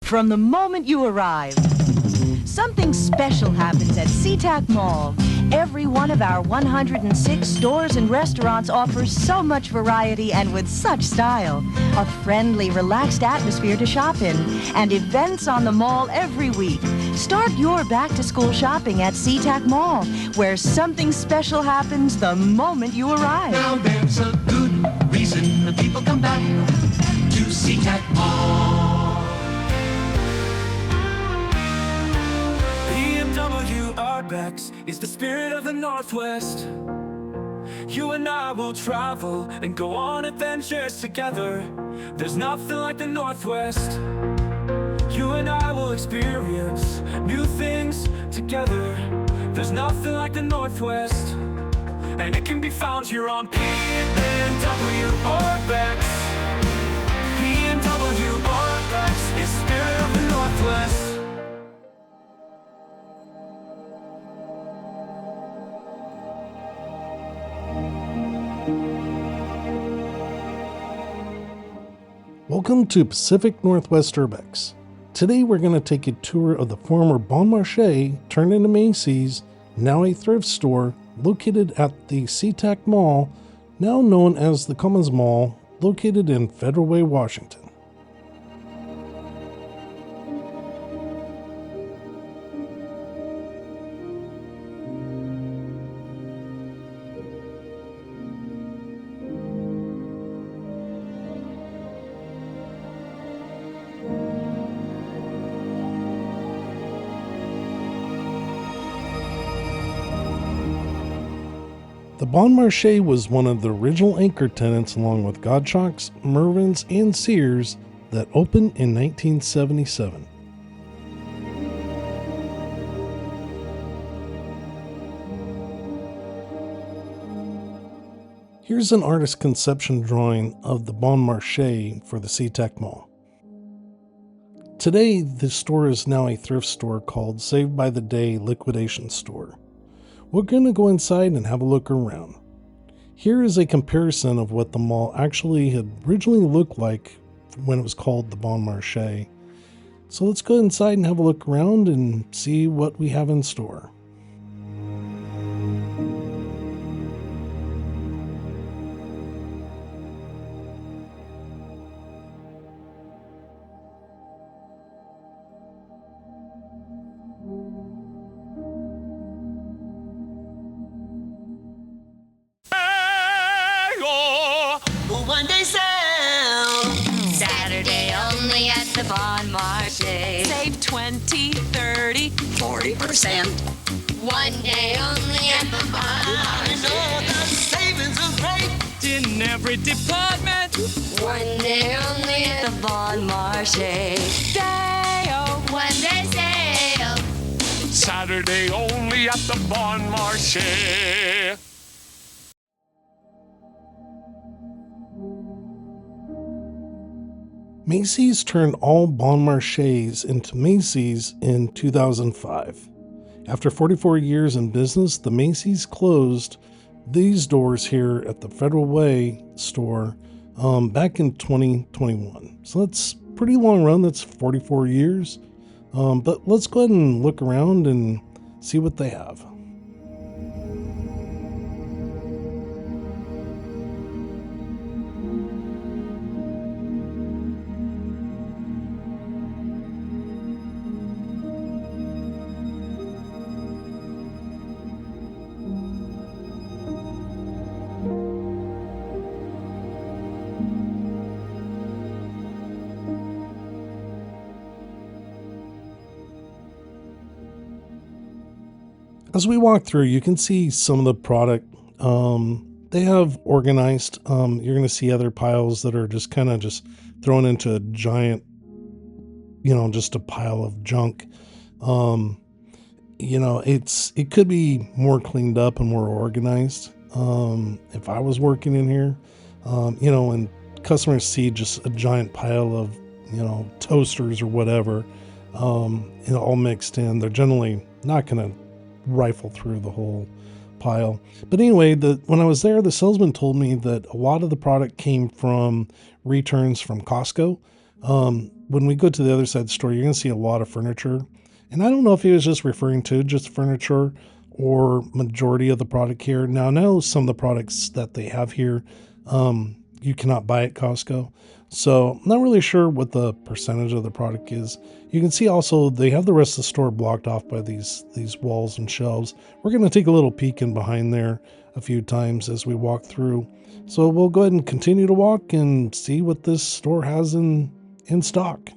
From the moment you arrive, something special happens at SeaTac Mall. Every one of our 106 stores and restaurants offers so much variety and with such style. A friendly, relaxed atmosphere to shop in, and events on the mall every week. Start your back-to-school shopping at SeaTac Mall, where something special happens the moment you arrive. Now there's a good reason the people come back to SeaTac Mall. PNWURBEX is the spirit of the Northwest. You and I will travel and go on adventures together. There's nothing like the Northwest. You and I will experience new things together. There's nothing like the Northwest, and it can be found here on PNWURBEX. PNWURBEX is spirit of the Northwest. Welcome to Pacific Northwest Urbex. Today we're going to take a tour of the former Bon Marche turned into Macys, now a thrift store, located at the SeaTac Mall, now known as the Commons Mall, located in Federal Way, Washington. The Bon Marche was one of the original anchor tenants along with Gottschalk's, Mervyn's, and Sears that opened in 1977. Here's an artist's conception drawing of the Bon Marche for the SeaTac Mall. Today, the store is now a thrift store called Saved by the Day Liquidation Store. We're going to go inside and have a look around. Here is a comparison of what the mall actually had originally looked like when it was called the Bon Marche. So let's go inside and have a look around and see what we have in store. One day sale. Saturday only at the Bon Marche. Save 20, 30, 40%. One day only at the Bon I Marche. know the savings are great. In every department. One day only at the Bon Marche. Sale. One day sale. Saturday only at the Bon Marche. Macys turned all Bon Marches into Macys in 2005. After 44 years in business, the Macys closed these doors here at the Federal Way store back in 2021. So that's a pretty long run, that's 44 years. But let's go ahead and look around and see what they have. As we walk through, you can see some of the product they have organized. You're going to see other piles that are just kind of just thrown into a giant, just a pile of junk. It could be more cleaned up and more organized. If I was working in here, and customers see just a giant pile of, toasters or whatever, all mixed in, they're generally not going to rifle through the whole pile. But anyway, when I was there, the salesman told me that a lot of the product came from returns from Costco. when we go to the other side of the store, you're going to see a lot of furniture. And I don't know if he was just referring to just furniture or majority of the product here. Now, I know some of the products that they have here, you cannot buy at Costco. So I'm not really sure what the percentage of the product is. You can see also they have the rest of the store blocked off by these walls and shelves. We're going to take a little peek in behind there a few times as we walk through. So we'll go ahead and continue to walk and see what this store has in stock.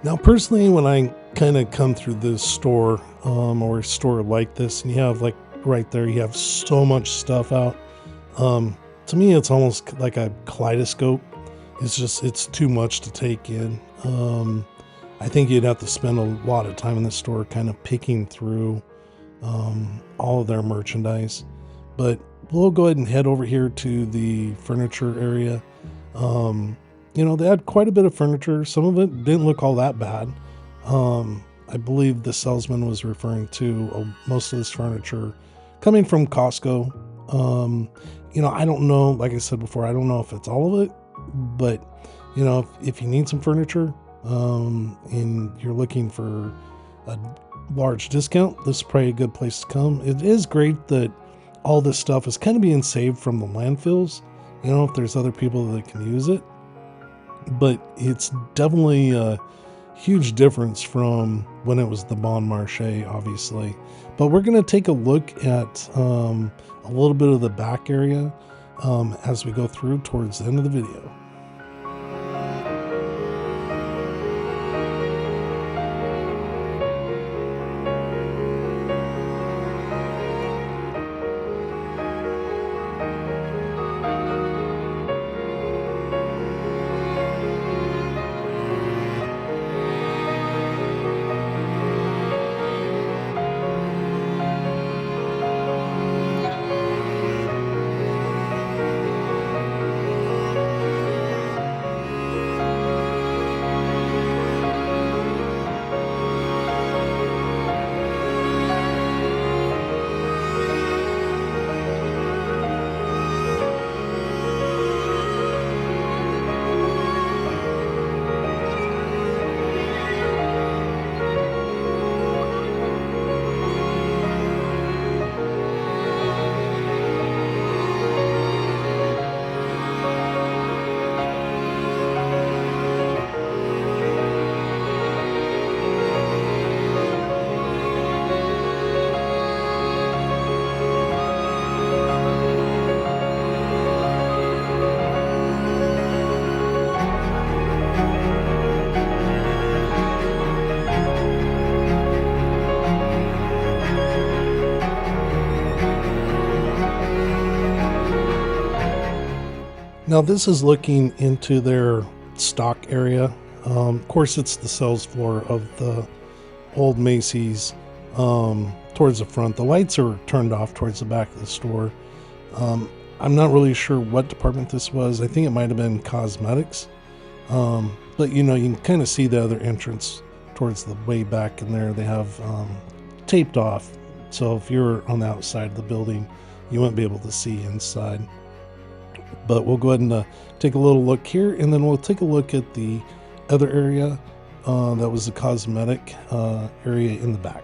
Now, personally, when I kind of come through this store or a store like this, and you have like right there, you have so much stuff out. To me, it's almost like a kaleidoscope. It's too much to take in. I think you'd have to spend a lot of time in the store kind of picking through all of their merchandise. But we'll go ahead and head over here to the furniture area. They had quite a bit of furniture. Some of it didn't look all that bad. I believe the salesman was referring to most of this furniture coming from Costco. I don't know, like I said before, I don't know if it's all of it, but if you need some furniture, and you're looking for a large discount, this is probably a good place to come. It is great that all this stuff is kind of being saved from the landfills. You know, if there's other people that can use it, but it's definitely a huge difference from when it was the Bon Marche, obviously. But we're going to take a look at a little bit of the back area as we go through towards the end of the video. Now this is looking into their stock area. Of course, it's the sales floor of the old Macys towards the front. The lights are turned off towards the back of the store. I'm not really sure what department this was. I think it might have been cosmetics. But you know, you can kind of see the other entrance towards the way back in there. They have taped off. So if you're on the outside of the building, you won't be able to see inside. But we'll go ahead and take a little look here, and then we'll take a look at the other area that was the cosmetic area in the back.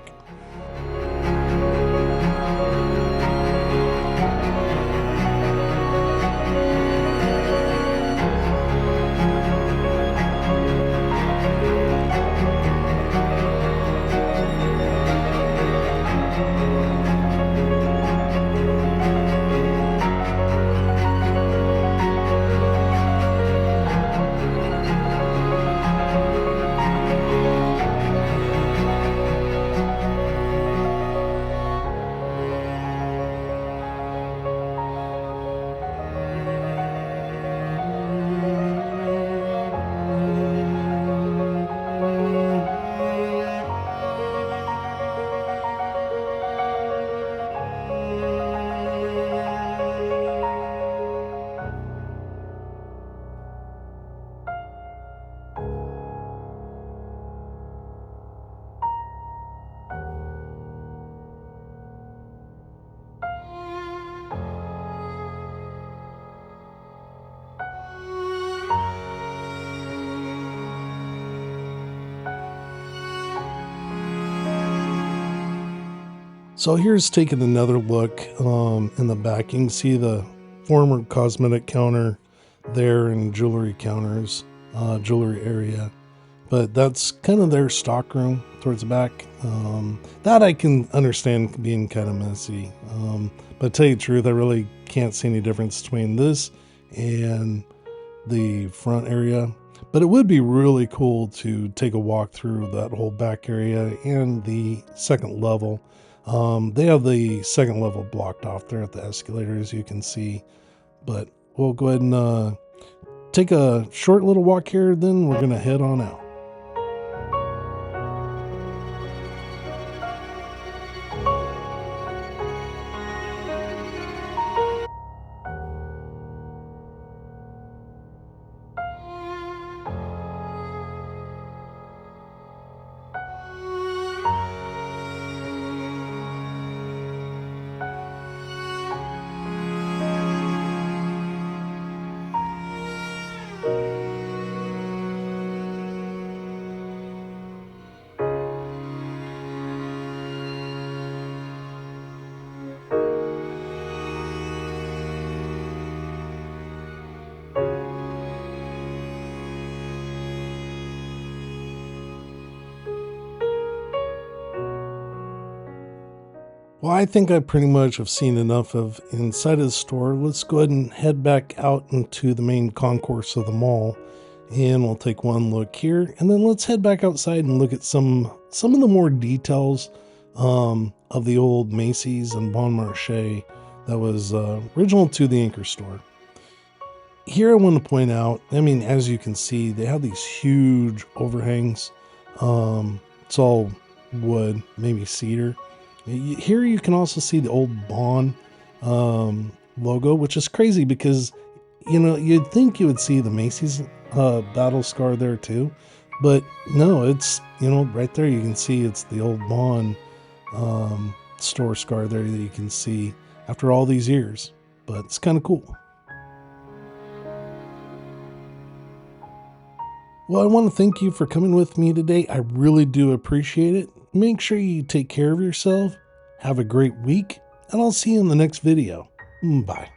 So here's taking another look in the back. You can see the former cosmetic counter there and jewelry counters, jewelry area. But that's kind of their stock room towards the back. That I can understand being kind of messy. But to tell you the truth, I really can't see any difference between this and the front area. But it would be really cool to take a walk through that whole back area and the second level. They have the second level blocked off there at the escalator, as you can see. But we'll go ahead and take a short little walk here, then we're going to head on out. Well, I think I pretty much have seen enough of inside of the store. Let's go ahead and head back out into the main concourse of the mall, and we'll take one look here, and then let's head back outside and look at some of the more details of the old Macys and Bon Marche that was original to the Anchor store. Here I want to point out, I mean, as you can see, they have these huge overhangs. It's all wood, maybe cedar. Here you can also see the old Bon logo, which is crazy because, you know, you'd think you would see the Macys battle scar there too. But no, it's, you know, right there you can see it's the old Bon store scar there that you can see after all these years. But it's kind of cool. Well, I want to thank you for coming with me today. I really do appreciate it. Make sure you take care of yourself. Have a great week, and I'll see you in the next video. Bye.